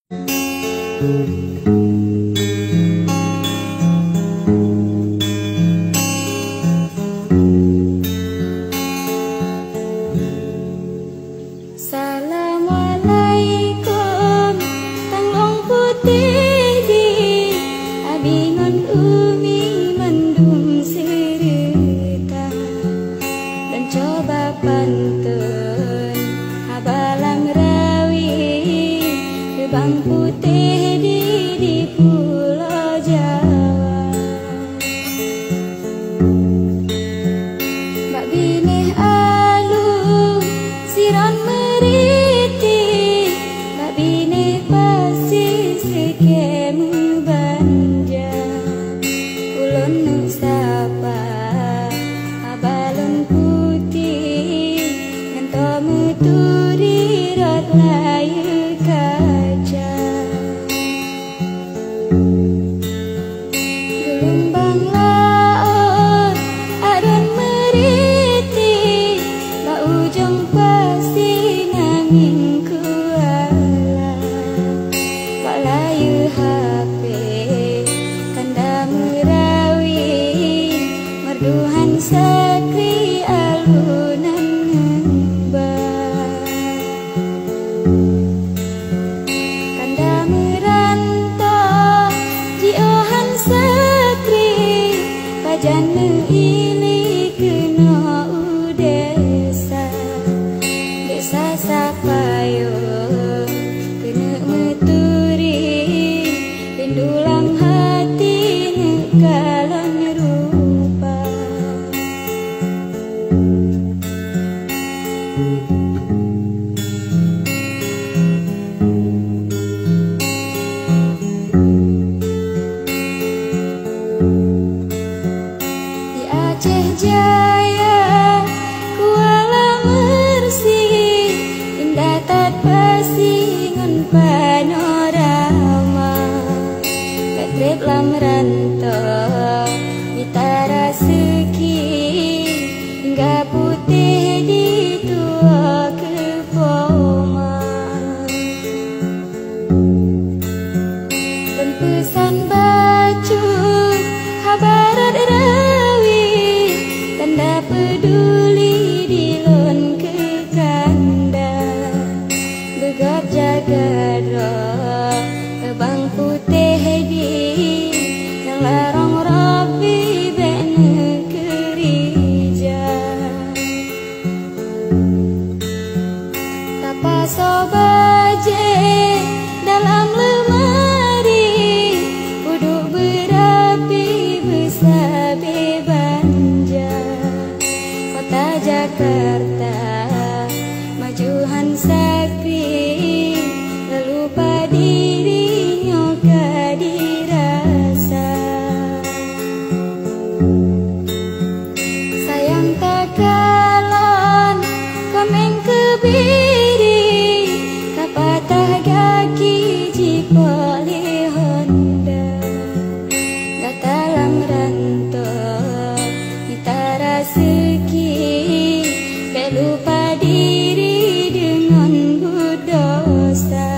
Assalamualaikum tanglong putih di abingon umi mendung serita dan coba pantun abalang rawi gebang putih di pulau Jawa. Mbak binih alu siron meriti, mbak binih pasti sekemu banja ulun nuk sapa abalun putih ngento meturi rot layu kaca. Gelombang laut adan meriti, mbak ujung pasti nanging kuala kok layu HP kanda merawi merduhan sakri alunan ngembang kanda merantau jiohan sakri pajan ili kena udesa desa sapayo kena meturi pindulang hati kalon rupa. Di Aceh Jaya Kuala Mersi indah tat pasingan panorama Petrip lam rantau mitara seki hingga putih di tua kepoma dan pesan baju habarat rawi tanda peduli di lon ke kanda begap jaga roh ebang putih di yang larang rapi bene kerija tapa sobaje dalam lemari duduk berapi besabe banja kota Jakarta majuhan sakri lelupa dirinya kadirasa sayang takalon komeng kebiri kapatah gaki jipoli Honda gatalang rantau mitara seki belupa diri dengan berdosa.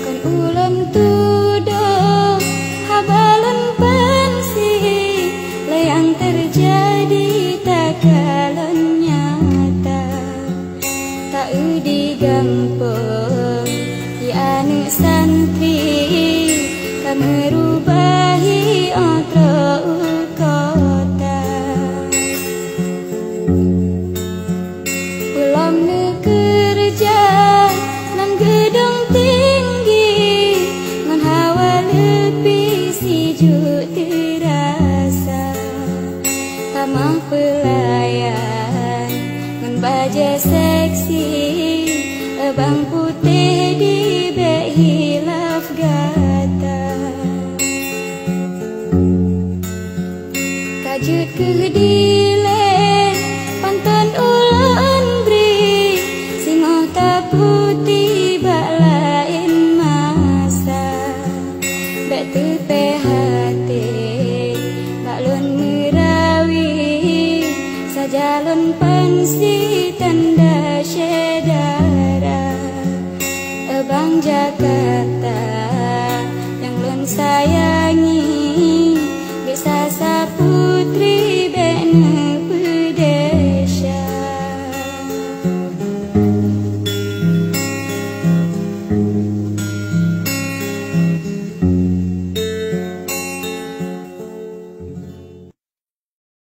Kan ulun tuduh habalan pensi yang terjadi tak kalon nyata tak digampung di anak santri tak merubahi otro kota belum kerja nang gedung tinggi ngan hawa lebih sijuk terasa tamah pelayan ngan baja seksi ebang putih di bek hilaf gata kajut kedile pantan ulan bri singo tak putih bak lain masa PHT baklun merawi sajalun pensi tanda syedara Abang Jakarta yang lun sayangi